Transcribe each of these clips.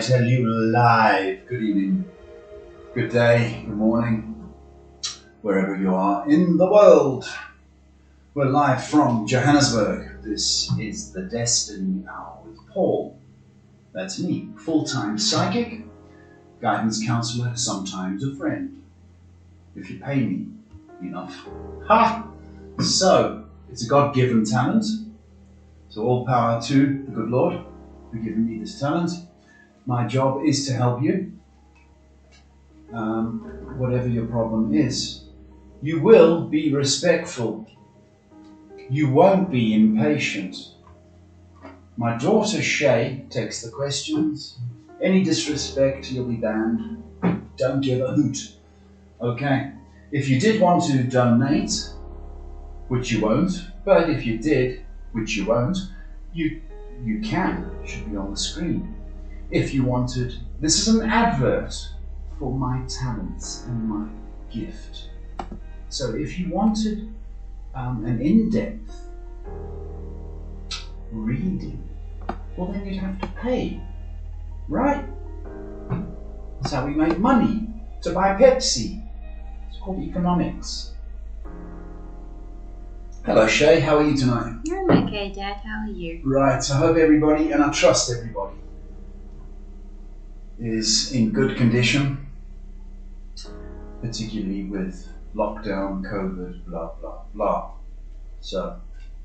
tell you live. Good evening, good day, good morning, wherever you are in the world. We're live from Johannesburg. This is the Destiny Hour with Paul. That's me, full-time psychic, guidance counselor, sometimes a friend. If you pay me enough. Ha! So, it's a God-given talent. So all power to the good Lord for giving me this talent. My job is to help you, whatever your problem is. You will be respectful. You won't be impatient. My daughter Shay takes the questions. Any disrespect, you'll be banned. Don't give a hoot. Okay. If you did want to donate, which you won't, but if you did, which you won't, you can. It should be on the screen. If you wanted, this is an advert for my talents and my gift. So if you wanted an in-depth reading, well then you'd have to pay, right? That's how we make money, to buy Pepsi. It's called economics. Hello Shay, how are you tonight? I'm okay, Dad. How are you? Right, I hope everybody, and I trust everybody, is in good condition, particularly with lockdown, COVID, blah, blah, blah. So,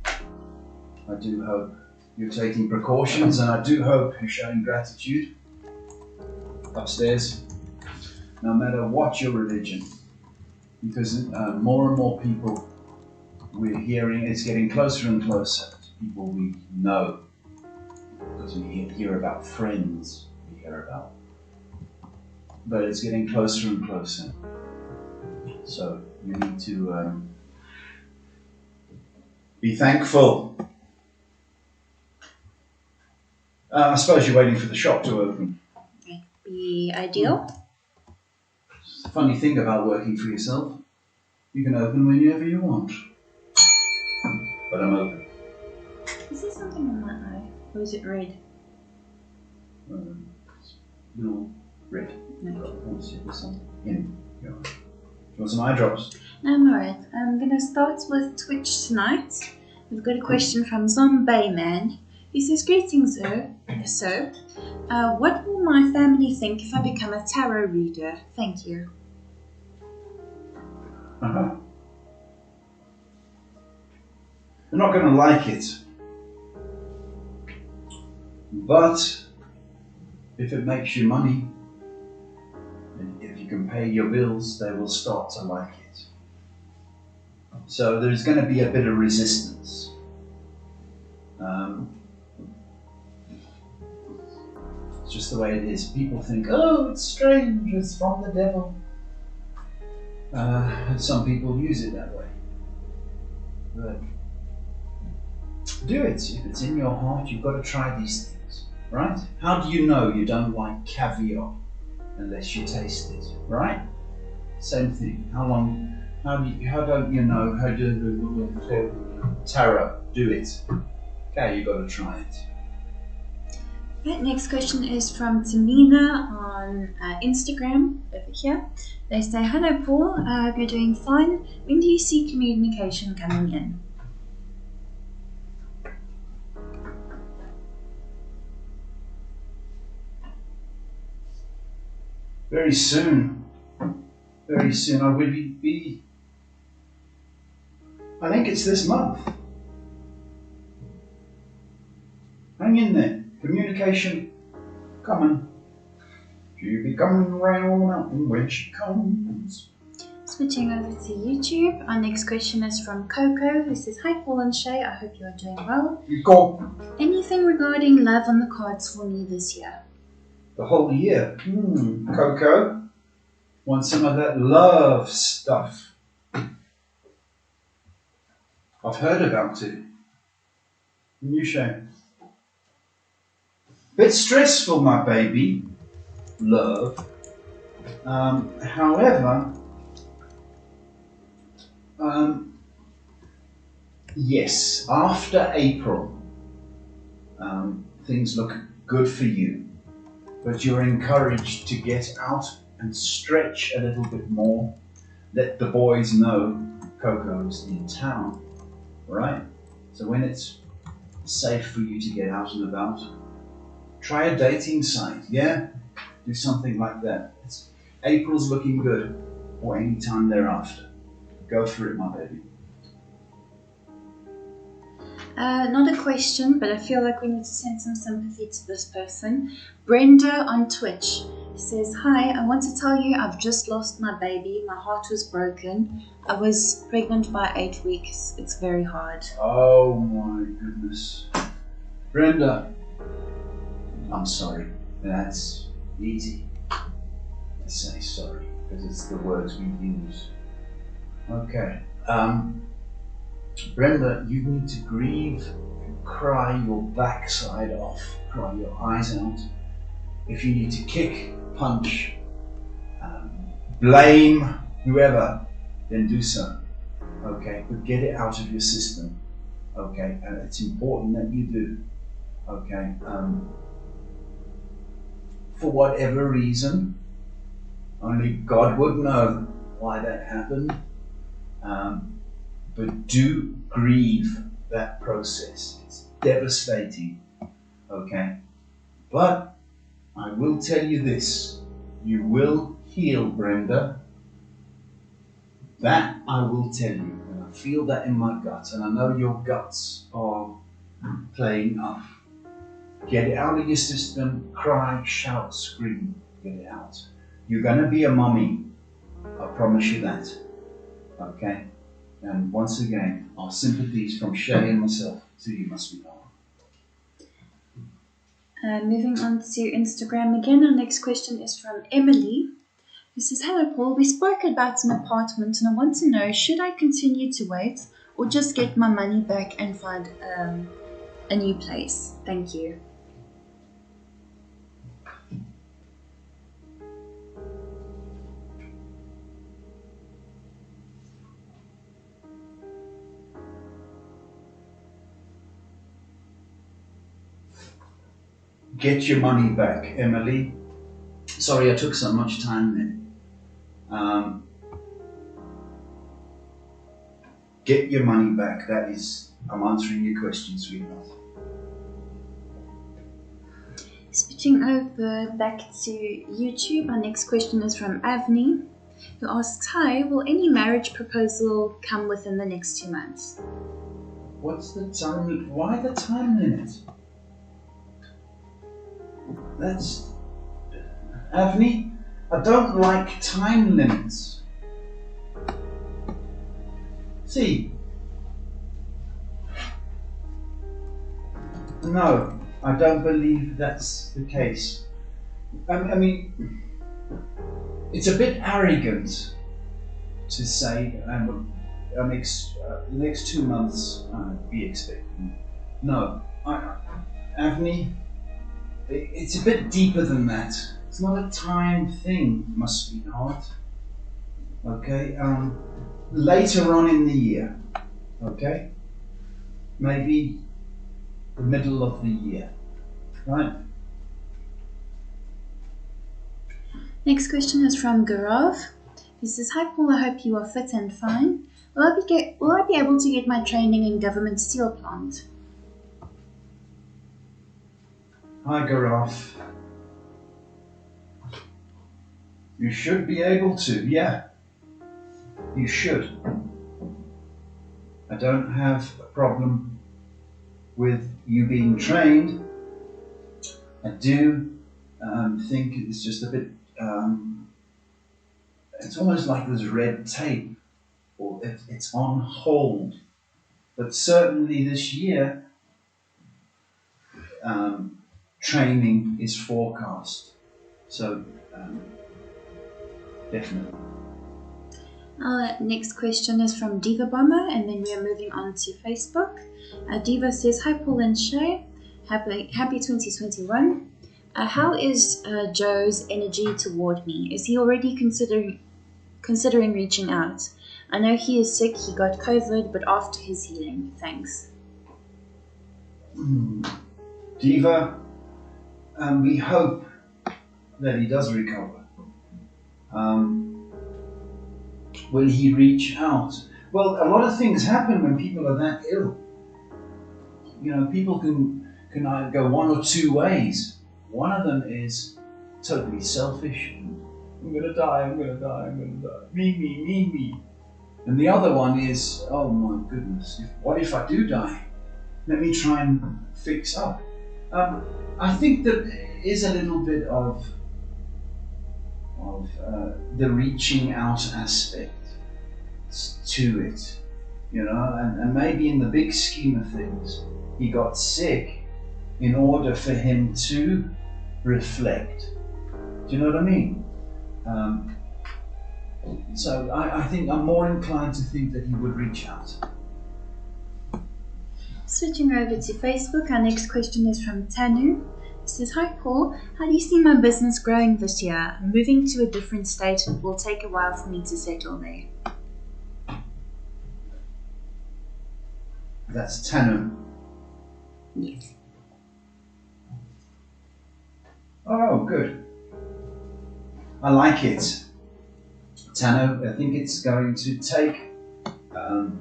I do hope you're taking precautions, and I do hope you're showing gratitude upstairs, no matter what your religion, because more and more people we're hearing, it's getting closer and closer to people we know, because we hear about friends, we hear about, but it's getting closer and closer. So you need to be thankful. I suppose you're waiting for the shop to open. That'd be ideal. It's the funny thing about working for yourself, you can open whenever you want. But I'm open. Is there something on my eye? Or is it red? Little red. No. I want to see if there's something in your eye. Do you want some eye drops? No, I'm alright. I'm going to start with Twitch tonight. We've got a question from Zombie Man. He says, greetings, sir. What will my family think if I become a tarot reader? Thank you. Uh-huh. They're not going to like it. But if it makes you money, and if you can pay your bills, they will start to like it. So there's going to be a bit of resistance. It's just the way it is. People think, oh, it's strange, it's from the devil. And some people use it that way. But do it. If it's in your heart, you've got to try these things, right? How do you know you don't like caviar unless you taste it, right? Same thing. How don't you know? How do tarot? Do it. Okay, you've got to try it. Right, next question is from Tamina on Instagram over here. They say, hello Paul, I hope you're doing fine. When do you see communication coming in? Very soon. Very soon. I will be. I think it's this month. Hang in there. Communication coming. She'll be coming round the mountain when she comes. Switching over to YouTube. Our next question is from Coco, who says, hi Paul and Shay, I hope you're doing well. Go. Anything regarding love on the cards for me this year? The whole year. Coco. Want some of that love stuff. I've heard about it. And you, Shay? Bit stressful, my baby. Love. However, yes, after April, things look good for you. but you're encouraged to get out and stretch a little bit more. Let the boys know Coco's in town, right? So when it's safe for you to get out and about, try a dating site, yeah? Do something like that. April's looking good, or any time thereafter. Go for it, my baby. Not a question, but I feel like we need to send some sympathy to this person. Brendo on Twitch says, "Hi, I want to tell you I've just lost my baby. My heart was broken. I was pregnant by 8 weeks. It's very hard." Oh my goodness. Brenda, I'm sorry. That's easy to say sorry, because it's the words we use. Okay. Brenda, you need to grieve and cry your backside off, cry your eyes out. If you need to kick, punch, blame whoever, then do so. Okay, but get it out of your system. Okay, and it's important that you do. Okay, for whatever reason, only God would know why that happened. But do grieve that process. It's devastating, okay? But I will tell you this, you will heal, Brenda. That I will tell you, and I feel that in my gut, and I know your guts are playing up. Get it out of your system, cry, shout, scream, get it out. You're gonna be a mommy, I promise you that, okay? And once again, our sympathies from Shay and myself to you, my sweetheart. Moving on to Instagram again, our next question is from Emily, who says, "Hello Paul, we spoke about an apartment and I want to know, should I continue to wait or just get my money back and find a new place? Thank you." Get your money back, Emily. Sorry I took so much time there. Get your money back. That is, I'm answering your question, sweetheart. Switching over back to YouTube, our next question is from Avni, who asks, "Hi, will any marriage proposal come within the next 2 months?" What's the time? Why the time limit? That's Avni, I don't like time limits. See, no, I don't believe that's the case. I mean, it's a bit arrogant to say the next 2 months be expecting. No, Avni, it's a bit deeper than that. It's not a time thing, my sweetheart. Okay, later on in the year. Okay, maybe the middle of the year, right? Next question is from Gaurav. He says, "Hi Paul, I hope you are fit and fine. Will I be able to get my training in government steel plant?" Hi, Garaf. You should be able to, yeah. You should. I don't have a problem with you being trained. I do think it's just a bit, it's almost like there's red tape, or it's on hold. But certainly this year, training is forecast. So, definitely. Our next question is from Diva Bomber, and then we are moving on to Facebook. Diva says, "Hi Paul and Shay, happy 2021. How is Joe's energy toward me? Is he already considering reaching out? I know he is sick, he got COVID, but after his healing, thanks." Diva, we hope that he does recover? Will he reach out? Well, a lot of things happen when people are that ill. You know, people can either go one or two ways. One of them is totally selfish. I'm going to die, I'm going to die, I'm going to die. Me. And the other one is, oh my goodness, what if I do die? Let me try and fix up. I think that there is a little bit of the reaching out aspect to it, you know, and maybe in the big scheme of things, he got sick in order for him to reflect. Do you know what I mean? So I think I'm more inclined to think that he would reach out. Switching over to Facebook, our next question is from Tanu. It says, "Hi Paul, how do you see my business growing this year? I'm moving to a different state and it will take a while for me to settle there." That's Tanu. Yes. Oh, good. I like it. Tanu, I think it's going to take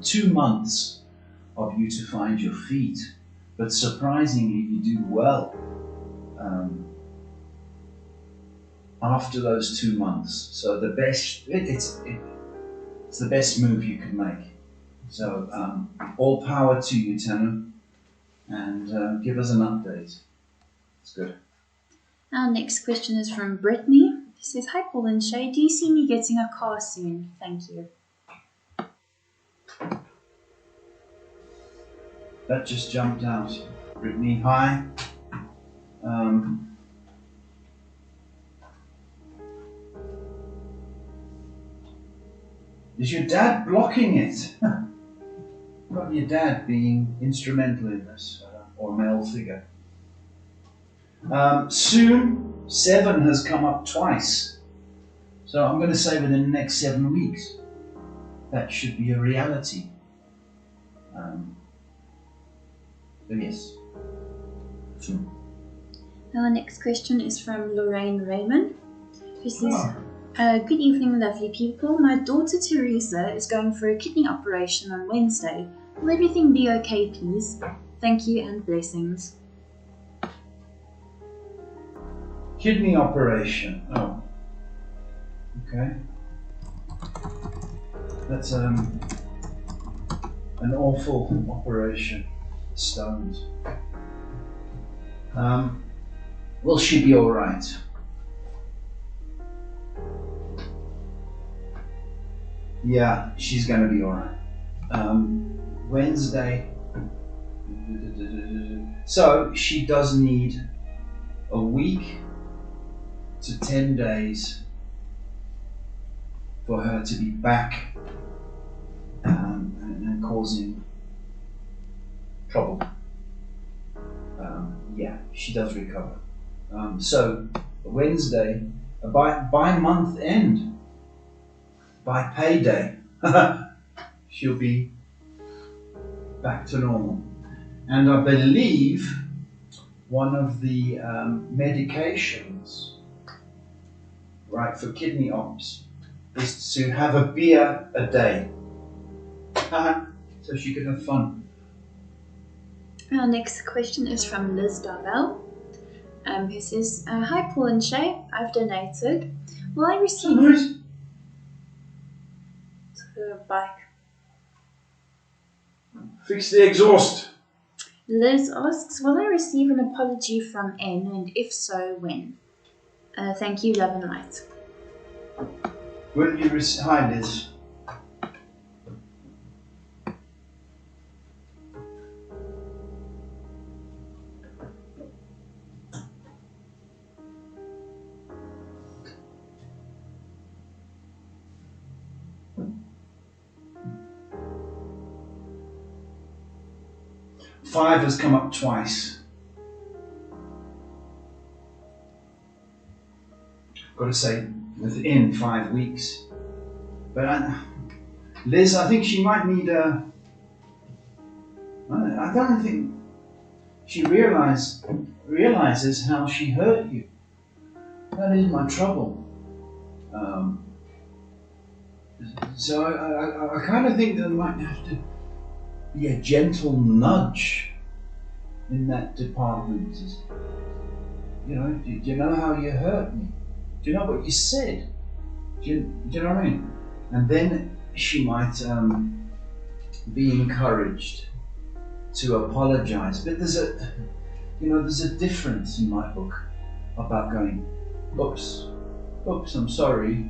2 months of you to find your feet, but surprisingly you do well after those 2 months. So the best, it's the best move you can make. So all power to you, Tanu, and give us an update. It's good. Our next question is from Brittany. It says, "Hi Paul and Shay, do you see me getting a car soon? Thank you." That just jumped out. Brittany, hi. Is your dad blocking it? Got your dad being instrumental in this, or male figure. Soon, 7 has come up twice. So I'm going to say within the next 7 weeks, that should be a reality. So yes. Our next question is from Lorraine Raymond, who says, "Good evening, lovely people. My daughter Teresa is going for a kidney operation on Wednesday. Will everything be okay, please? Thank you and blessings." Kidney operation. Oh. Okay. That's an awful operation. Stones. Will she be alright? Yeah, she's going to be alright. Wednesday. So she does need a week to 10 days for her to be back and causing trouble. Yeah, she does recover. So Wednesday, by month end, by payday, she'll be back to normal. And I believe one of the medications, right, for kidney ops is to have a beer a day. So she can have fun. Our next question is from Liz Darvell, who says, "Hi Paul and Shay, I've donated. Will I receive a bike?" Fix the exhaust. Liz asks, "Will I receive an apology from N, and if so, when? Thank you, love and light." Will you hi Liz. Five has come up twice. Got to say, within 5 weeks. But Liz, I think she might need a. I don't think she realizes how she hurt you. That is my trouble. So I kind of think there might have to be a gentle nudge in that department. You know, do you know how you hurt me? Do you know what you said? Do you know what I mean? And then she might be encouraged to apologize. But there's a difference in my book about going, oops, I'm sorry,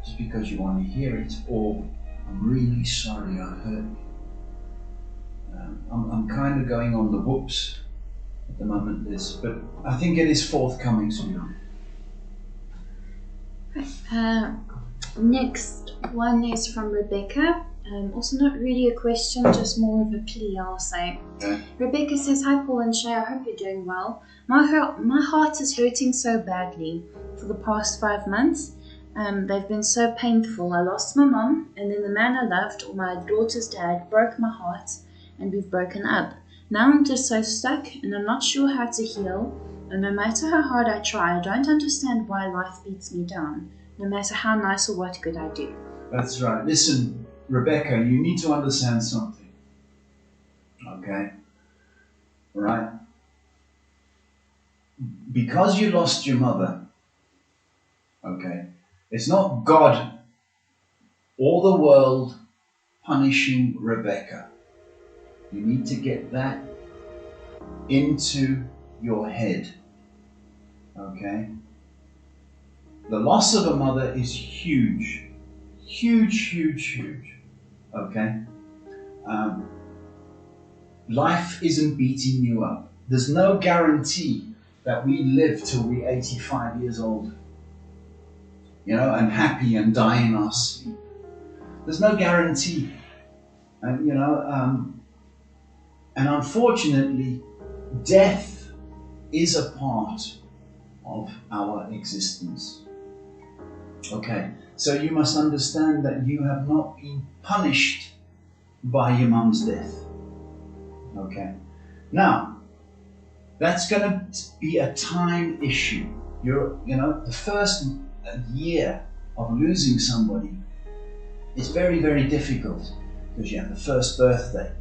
just because you want to hear it, or I'm really sorry I hurt you. I'm kind of going on the whoops at the moment, Liz, but I think it is forthcoming soon. Next one is from Rebecca. Also not really a question, just more of a plea, I'll say. Okay. Rebecca says, "Hi Paul and Shay, I hope you're doing well. My heart is hurting so badly for the past 5 months. They've been so painful. I lost my mom, and then the man I loved, or my daughter's dad, broke my heart, and we've broken up. Now I'm just so stuck, and I'm not sure how to heal. And no matter how hard I try, I don't understand why life beats me down, no matter how nice or what good I do." That's right. Listen, Rebecca, you need to understand something. Okay? Right? Because you lost your mother, okay, it's not God or the world punishing Rebecca. You need to get that into your head. Okay? The loss of a mother is huge. Huge. Okay? Life isn't beating you up. There's no guarantee that we live till we're 85 years old. You know, and happy and die in our sleep. There's no guarantee. And, you know, and unfortunately, death is a part of our existence. Okay, so you must understand that you have not been punished by your mum's death. Okay, now that's going to be a time issue. The first year of losing somebody is very, very difficult because you have the first birthday,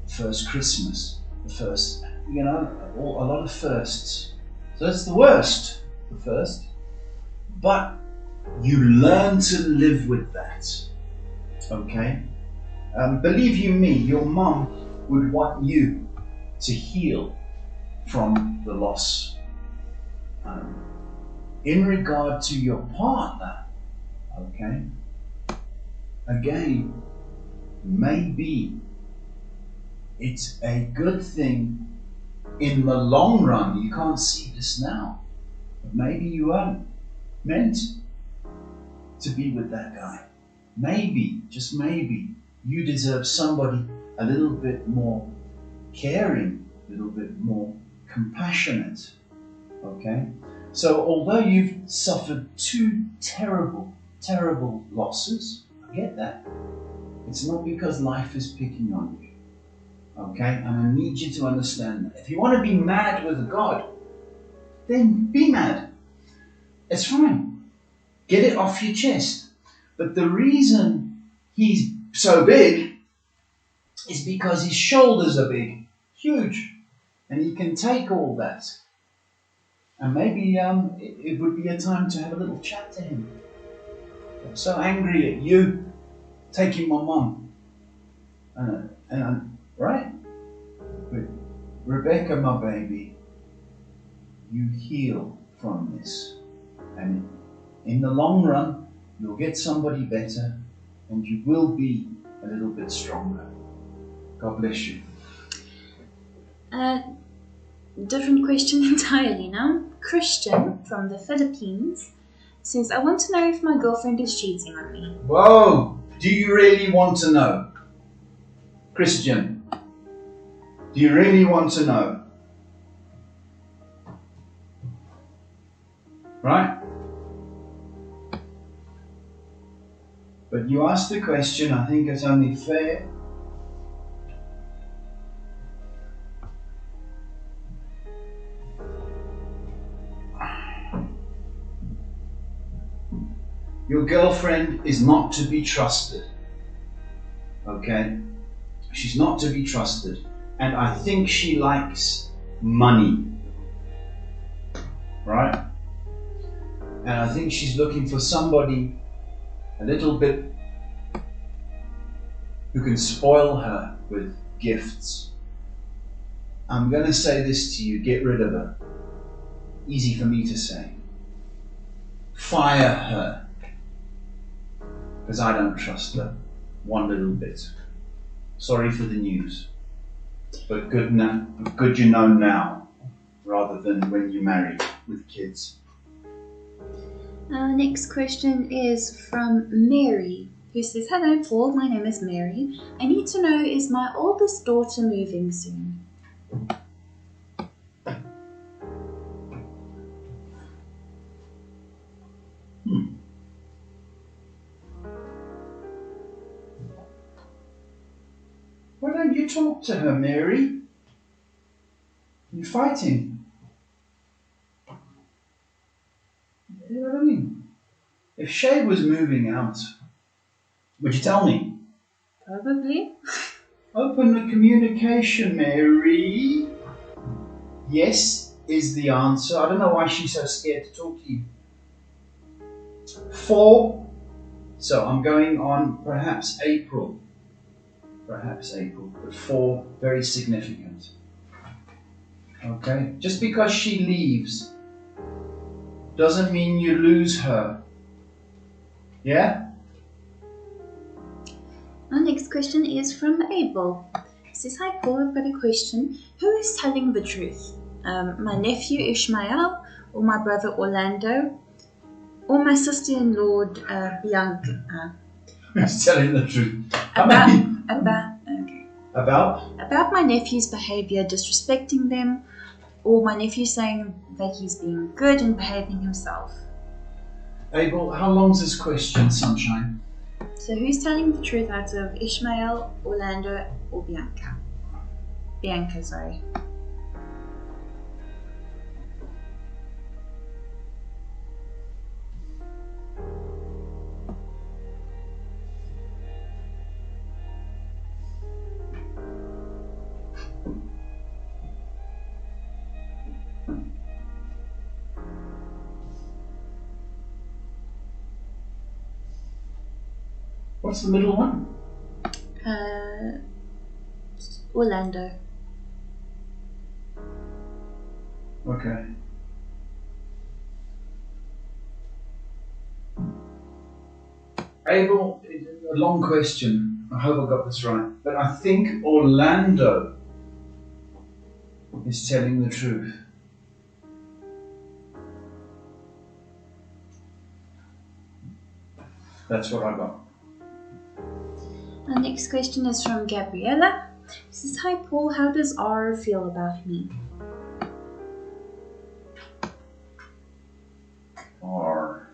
the first Christmas, the first, a lot of firsts. So it's the worst, the first. But you learn to live with that, okay? Believe you me, your mum would want you to heal from the loss. In regard to your partner, okay? Again, maybe it's a good thing in the long run. You can't see this now, but maybe you aren't meant to be with that guy. Maybe, just maybe, you deserve somebody a little bit more caring, a little bit more compassionate. Okay? So although you've suffered 2 terrible losses, I get that. It's not because life is picking on you. Okay? And I need you to understand that. If you want to be mad with God, then be mad. It's fine. Get it off your chest. But the reason he's so big is because his shoulders are big, huge, and he can take all that. And maybe it would be a time to have a little chat to him. I'm so angry at you taking my mum. Right? But Rebecca, my baby, you heal from this. And in the long run, you'll get somebody better and you will be a little bit stronger. God bless you. Different question entirely now. Christian from the Philippines says, "I want to know if my girlfriend is cheating on me." Whoa! Do you really want to know? Christian, do you really want to know? Right? But you asked the question, I think it's only fair. Your girlfriend is not to be trusted. Okay? She's not to be trusted. And I think she likes money. Right? And I think she's looking for somebody a little bit who can spoil her with gifts. I'm going to say this to you, get rid of her. Easy for me to say. Fire her. Because I don't trust her one little bit. Sorry for the news. But good you know now, rather than when you marry with kids. Our next question is from Mary, who says, "Hello Paul, my name is Mary. I need to know, is my oldest daughter moving soon?" Why don't you talk to her, Mary? You're fighting. You know what I mean? If Shay was moving out, would you tell me? Probably. Open the communication, Mary. Yes is the answer. I don't know why she's so scared to talk to you. 4. So I'm going on perhaps April. But 4, very significant. Okay? Just because she leaves doesn't mean you lose her. Yeah? Our next question is from Abel. He says, "Hi Paul, I've got a question. Who is telling the truth? My nephew Ishmael, or my brother Orlando, or my sister-in-law Bianca?" Who's telling the truth? About my nephew's behavior, disrespecting them, or my nephew saying that he's being good and behaving himself. Abel, how long's this question, Sunshine? So who's telling the truth out of Ishmael, Orlando, or Bianca? Bianca, sorry. What's the middle one? Orlando. Okay. Abel, a long question. I hope I got this right. But I think Orlando is telling the truth. That's what I got. Our next question is from Gabriella. She says, "Hi Paul, how does R feel about me?" R.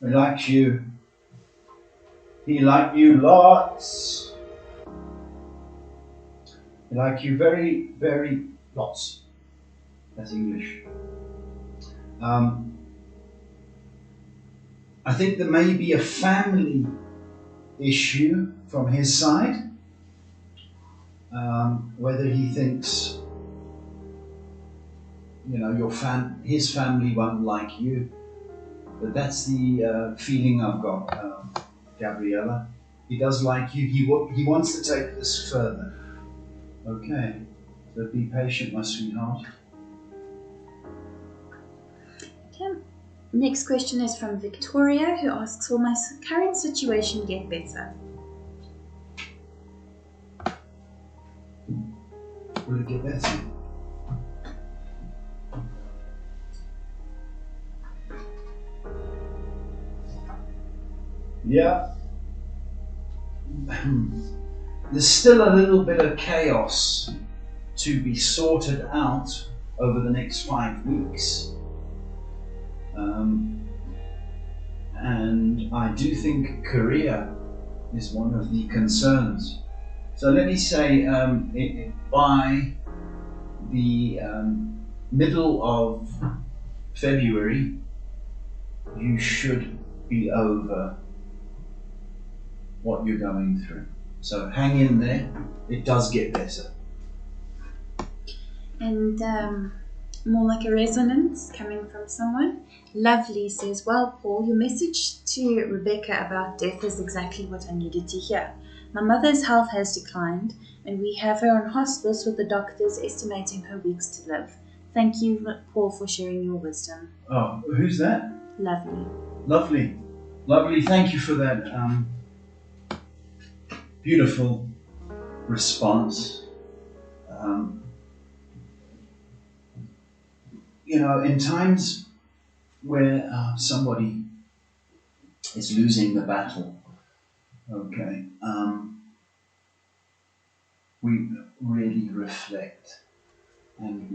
He likes you. He likes you lots. He likes you very, very lots. That's English. I think there may be a family issue from his side. Whether he thinks, his family won't like you. But that's the feeling I've got, Gabriella. He does like you. He wants to take this further. Okay. So be patient, my sweetheart. Okay. Next question is from Victoria, who asks, "Will my current situation get better?" Will it get better? Yeah. There's still a little bit of chaos to be sorted out over the next 5 weeks. And I do think Korea is one of the concerns. So let me say, by the middle of February, you should be over what you're going through. So hang in there, it does get better. And more like a resonance coming from someone. Lovely says, well, Paul, your message to Rebecca about death is exactly what I needed to hear. My mother's health has declined, and we have her on hospice with the doctors estimating her weeks to live. Thank you, Paul, for sharing your wisdom. Oh, who's that? Lovely. Lovely. Lovely, thank you for that beautiful response. In times where somebody is losing the battle, okay, we really reflect, and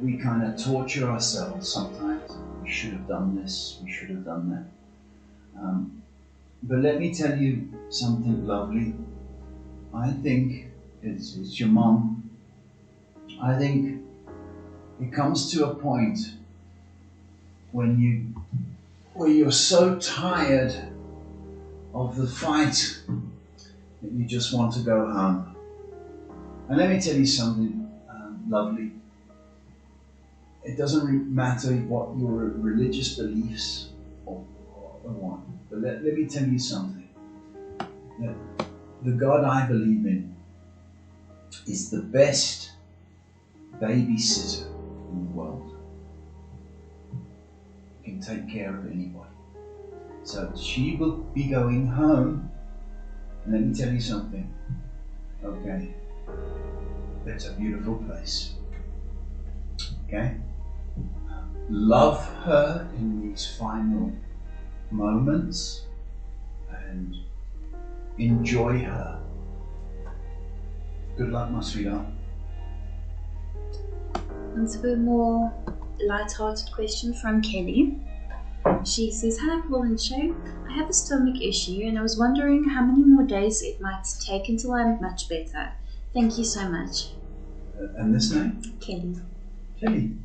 we kind of torture ourselves sometimes. We should have done this, we should have done that. But let me tell you something lovely. I think it's your mom. I think it comes to a point where you're so tired of the fight that you just want to go home. And let me tell you something lovely. It doesn't matter what your religious beliefs or what, but let me tell you something. That the God I believe in is the best babysitter in the world. He can take care of anybody. So she will be going home, and let me tell you something. Okay, that's a beautiful place. Okay, love her in these final moments and enjoy her. Good luck, my sweetheart. And so a more light-hearted question from Kelly. She says, hello Paul and Shay, I have a stomach issue and I was wondering how many more days it might take until I'm much better. Thank you so much. And this name? Kelly. Kelly.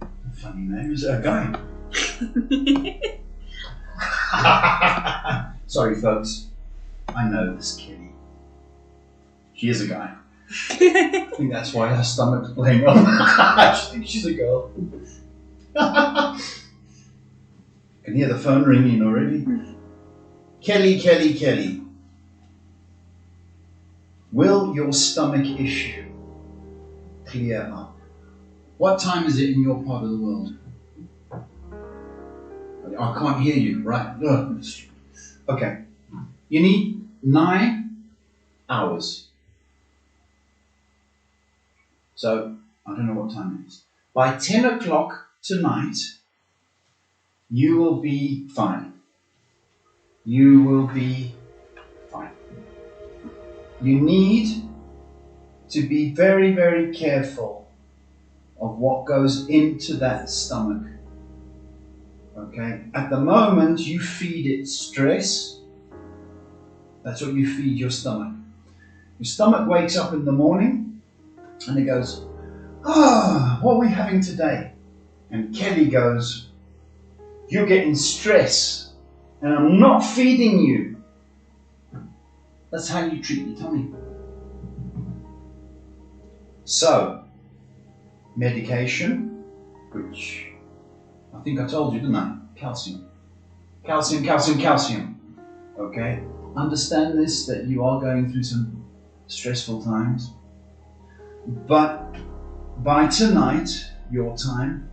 A funny name. Is it a guy? Sorry folks, I know this Kelly. She is a guy. I think that's why her stomach's playing on. I think she's a girl. Can hear the phone ringing already. Kelly. Will your stomach issue clear up? What time is it in your part of the world? I can't hear you, right? Okay. You need 9 hours. So, I don't know what time it is. By 10 o'clock tonight, you will be fine. You will be fine. You need to be very, very careful of what goes into that stomach. Okay? At the moment, you feed it stress. That's what you feed your stomach. Your stomach wakes up in the morning and it goes, what are we having today? And Kelly goes, you're getting stress and I'm not feeding you. That's how you treat your tummy. So, medication, which I think I told you, didn't I? Calcium. Okay? Understand this, that you are going through some stressful times. But by tonight, your time,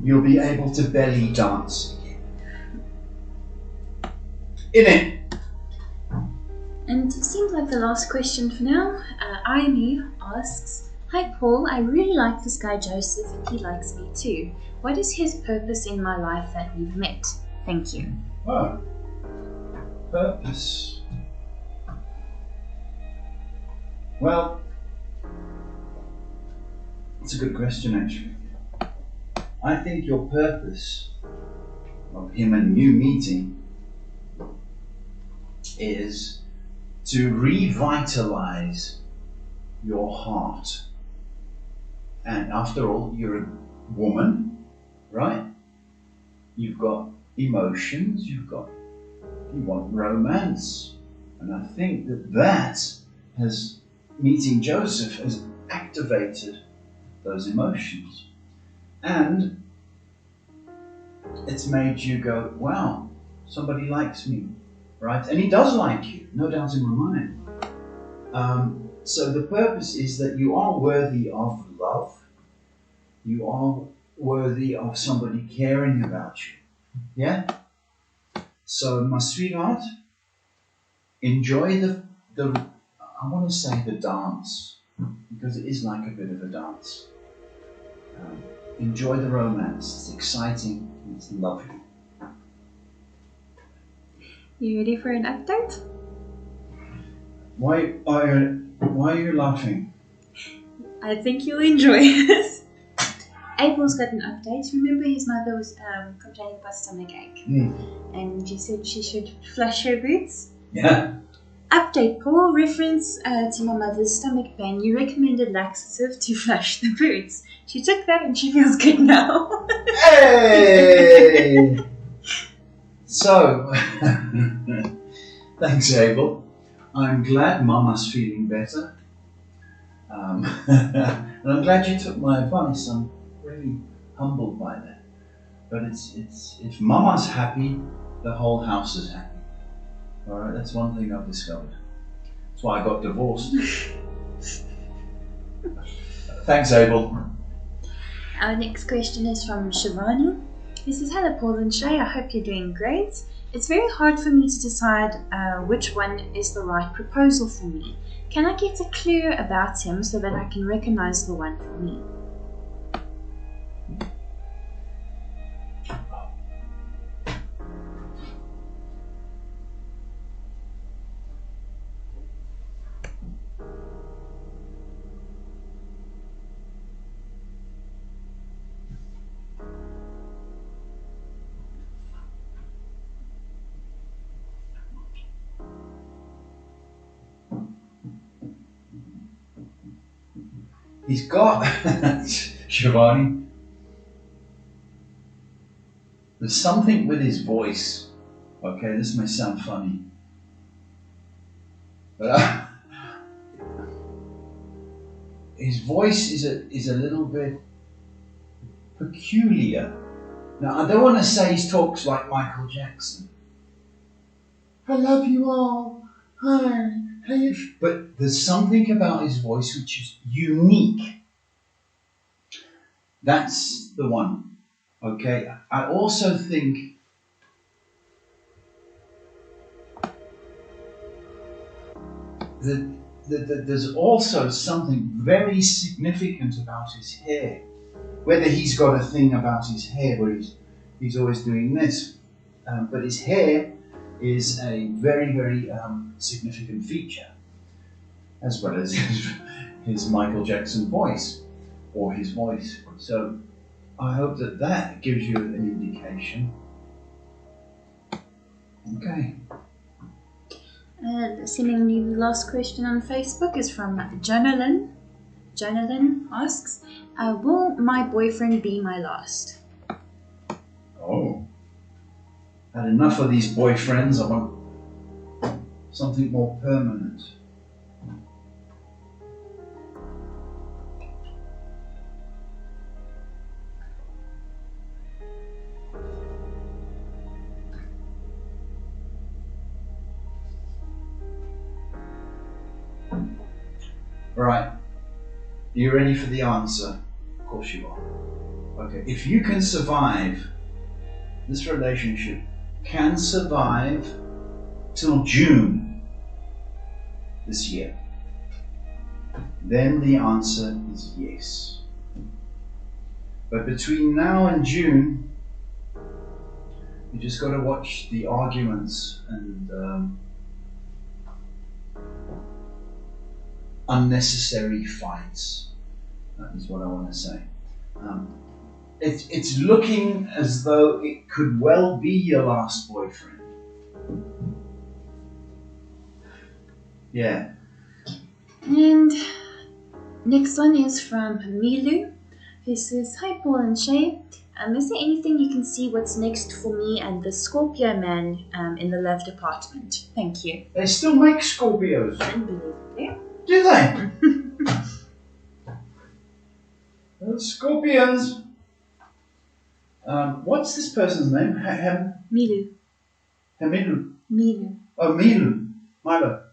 you'll be able to belly dance again. In it. And it seems like the last question for now. Amy asks, hi Paul, I really like this guy Joseph and he likes me too. What is his purpose in my life that we've met? Thank you. Oh, purpose. Well, it's a good question actually. I think your purpose of him and you meeting is to revitalize your heart. And after all, you're a woman, right? You've got emotions, you want romance. And I think that meeting Joseph has activated those emotions. And it's made you go, wow, somebody likes me, right? And he does like you, no doubt in my mind. So the purpose is that you are worthy of love. You are worthy of somebody caring about you. Yeah? So, my sweetheart, enjoy the I want to say the dance, because it is like a bit of a dance. Enjoy the romance. It's exciting. It's lovely. You ready for an update? Why are you laughing? I think you'll enjoy it. Abel's got an update. Remember his mother was complaining about stomachache. And she said she should flush her boots? Yeah. Update, Paul. Reference to my mother's stomach pain. You recommended laxative to flush the boots. She took that and she feels good now. Hey! So, thanks, Abel. I'm glad Mama's feeling better. And I'm glad you took my advice. I'm really humbled by that. But it's if Mama's happy, the whole house is happy. All right, that's one thing I've discovered. That's why I got divorced. Thanks, Abel. Our next question is from Shivani. He says, hello, Paul and Shay. I hope you're doing great. It's very hard for me to decide which one is the right proposal for me. Can I get a clue about him so that I can recognize the one for me? He's got, Shivani, there's something with his voice. Okay, this may sound funny. But his voice is a little bit peculiar. Now, I don't want to say he talks like Michael Jackson. I love you all. Hi. But there's something about his voice which is unique. That's the one. Okay. I also think that there's also something very significant about his hair. Whether he's got a thing about his hair where he's always doing this. But his hair is a very, very significant feature, as well as his Michael Jackson voice, or his voice. So I hope that gives you an indication. Okay. Seemingly the last question on Facebook is from Jonathan. Jonathan asks, will my boyfriend be my last? Oh. Had enough of these boyfriends. I want something more permanent. Right. Are you ready for the answer? Of course you are. Okay. If you can survive, this relationship can survive till June this year, then the answer is yes. But between now and June, you just got to watch the arguments and unnecessary fights. That is what I want to say. It's looking as though it could well be your last boyfriend. Yeah. And next one is from Milu, who says, "Hi Paul and Shay. Is there anything you can see what's next for me and the Scorpio man in the love department? Thank you." They still make Scorpios. Unbelievably. Do they? Scorpions. What's this person's name? Milu. Hamilu. Milu. Oh, Milu. Milo.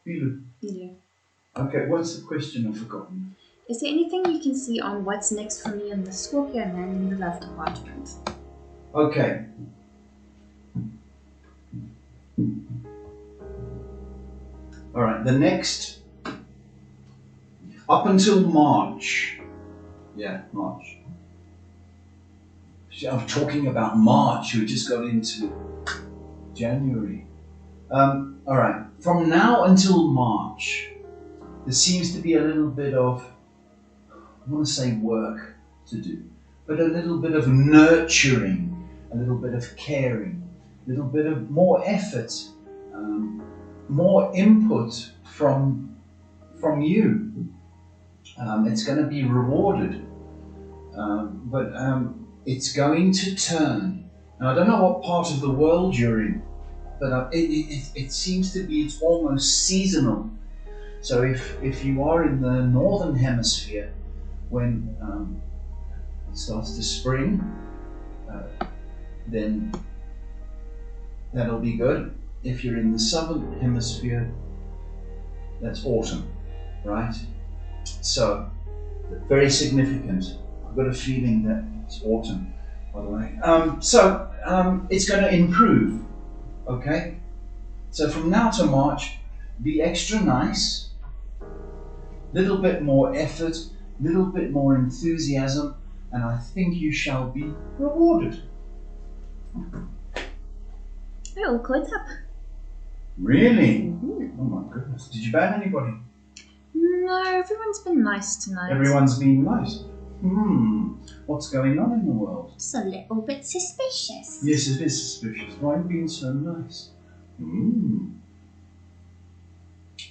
Milu. Milu. Okay, what's the question? I've forgotten. Is there anything you can see on what's next for me and the Scorpio man in the love department? Okay. Alright, the next, up until March. Yeah, March. I'm talking about March, we just got into January. Alright, from now until March, there seems to be a little bit of, I want to say work to do, but a little bit of nurturing, a little bit of caring, a little bit of more effort, more input from you. It's going to be rewarded, but it's going to turn. Now, I don't know what part of the world you're in, but it seems to be, it's almost seasonal. So if you are in the northern hemisphere, when it starts to spring, then that'll be good. If you're in the southern hemisphere, that's autumn, right? So, very significant. I've got a feeling that it's autumn, by the way. It's going to improve, okay? So from now to March, be extra nice, little bit more effort, little bit more enthusiasm, and I think you shall be rewarded. We're all caught up. Really? Mm-hmm. Oh my goodness. Did you ban anybody? No, everyone's been nice tonight. Everyone's been nice. What's going on in the world? Just a little bit suspicious. Yes, it is suspicious. Why are you being so nice?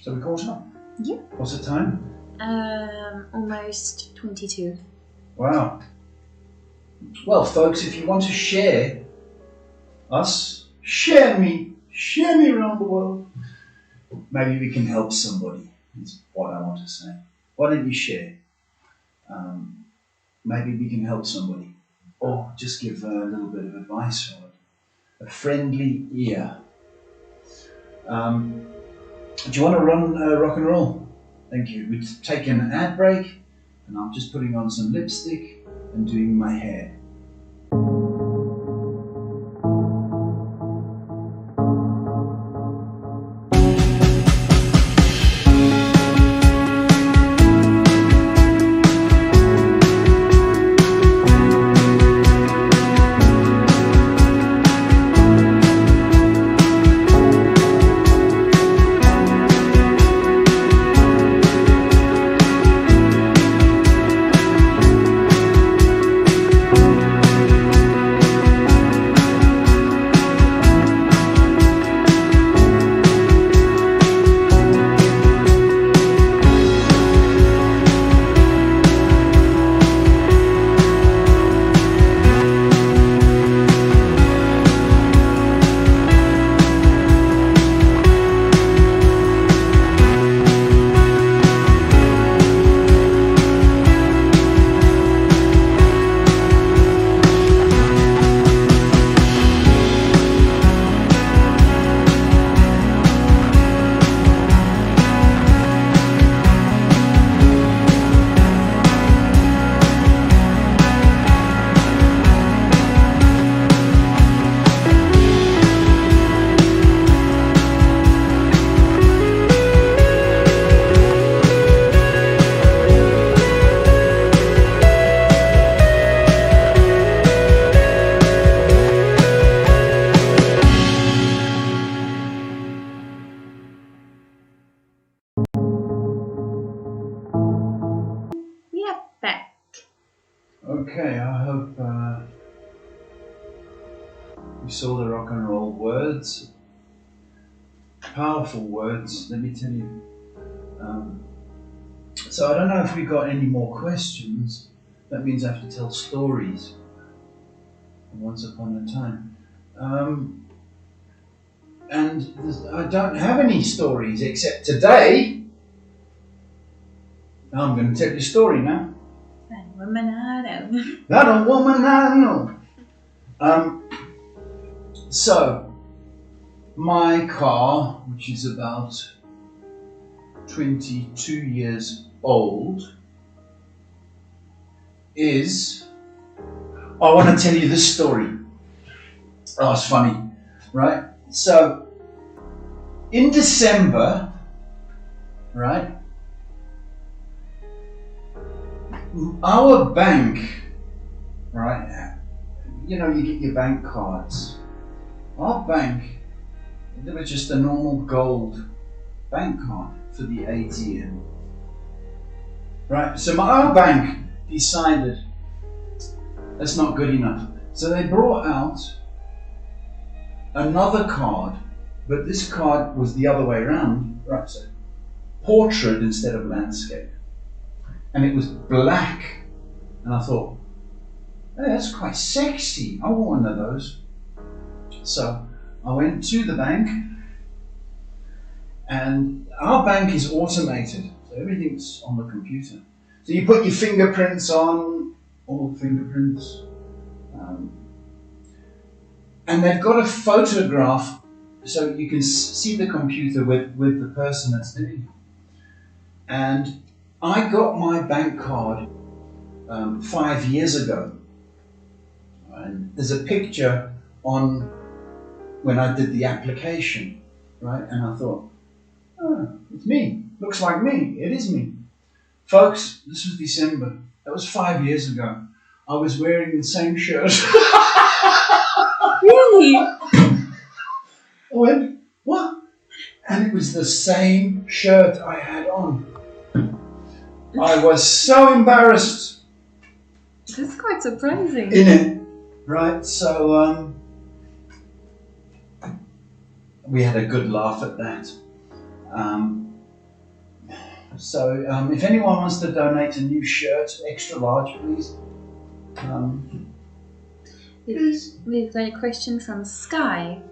So we caught up? Yeah. What's the time? Almost 22. Wow. Well, folks, if you want to share us, share me around the world. Maybe we can help somebody, is what I want to say. Why don't you share? Maybe we can help somebody. Or just give a little bit of advice or a friendly ear. Do you want to run rock and roll? Thank you. We've taken an ad break, and I'm just putting on some lipstick and doing my hair. Okay, I hope you saw the rock and roll words. powerful words, let me tell you. So I don't know if we've got any more questions. That means I have to tell stories. Once upon a time. And I don't have any stories except today. I'm going to tell you a story now. That woman I know. That a woman I know. So, my car, which is about 22 years old, is... I want to tell you this story. Oh, it's funny, right? So, in December, right, our bank, right, you know, you get your bank cards. Our bank, there was just a normal gold bank card for the ATM. Right, so our bank decided that's not good enough. So they brought out another card, but this card was the other way around, right? So portrait instead of landscape. And it was black. And I thought, hey, that's quite sexy. I want one of those. So I went to the bank, and our bank is automated. So everything's on the computer. So you put your fingerprints on, all fingerprints. And they've got a photograph so you can see the computer with the person that's doing it. And I got my bank card 5 years ago. And there's a picture on when I did the application, right? And I thought, oh, it's me. Looks like me. It is me. Folks, this was December. That was 5 years ago. I was wearing the same shirt. Really? I went, what? And it was the same shirt I had on. I was so embarrassed. That's quite surprising. In it, right? So we had a good laugh at that. So if anyone wants to donate a new shirt, extra large, please. We've got a question from Sky.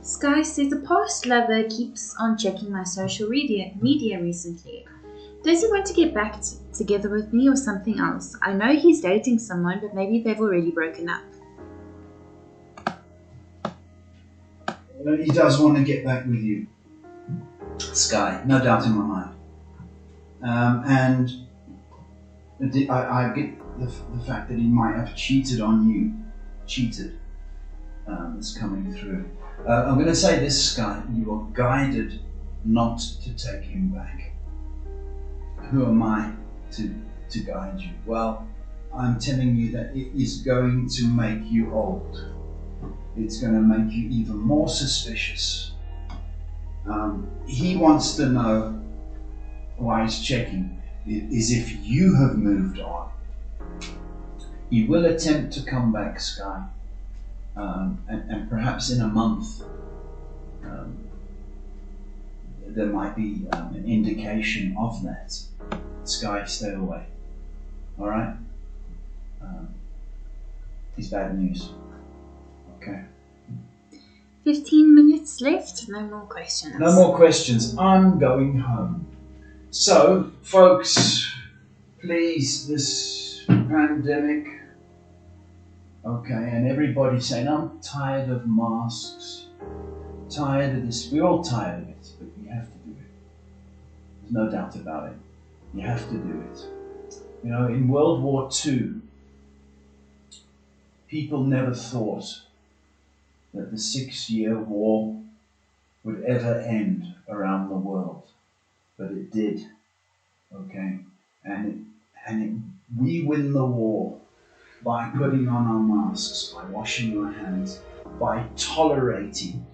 Sky says, the past lover keeps on checking my social media recently. Does he want to get back together with me or something else? I know he's dating someone, but maybe they've already broken up. He does want to get back with you, Sky, no doubt in my mind. And I get the fact that he might have cheated on you. It's coming through. I'm going to say this, Sky, you are guided not to take him back. Who am I to guide you? Well, I'm telling you that it is going to make you old. It's going to make you even more suspicious. He wants to know why he's checking is if you have moved on. He will attempt to come back, Sky, and perhaps in a month there might be an indication of that. Sky, stay away. All right? It's bad news. Okay. 15 minutes left. No more questions. No more questions. I'm going home. So, folks, please, this pandemic, okay, and everybody saying, I'm tired of masks, tired of this. We're all tired of it, but we have to do it. There's no doubt about it. You have to do it. You know, in World War II, people never thought that the 6-year war would ever end around the world. But it did, okay? We win the war by putting on our masks, by washing our hands, by tolerating.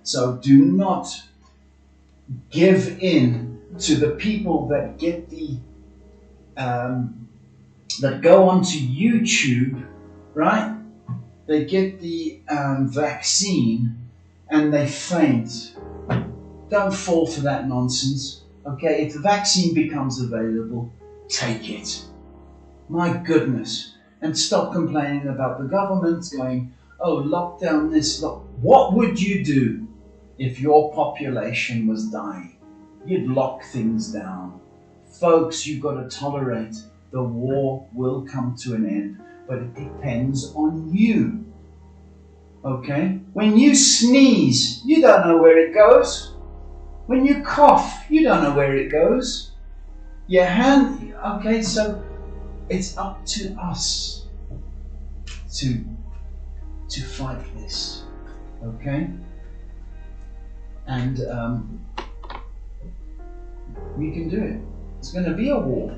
So do not give in to the people that get that go onto YouTube, right? They get the vaccine and they faint. don't fall for that nonsense. Okay, if the vaccine becomes available, take it. My goodness. And stop complaining about the government going, oh, lockdown this, What would you do if your population was dying? You'd lock things down. Folks, you've got to tolerate. The war will come to an end, but it depends on you. Okay? When you sneeze, you don't know where it goes. When you cough, you don't know where it goes. Your hand, okay, so it's up to us to fight this, okay? And we can do it. It's going to be a war.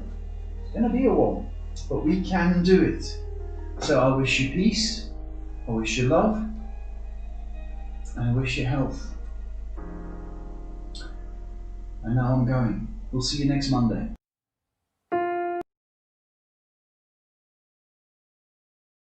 It's going to be a war, but we can do it. So I wish you peace. I wish you love. And I wish you health. And now I'm going. We'll see you next Monday.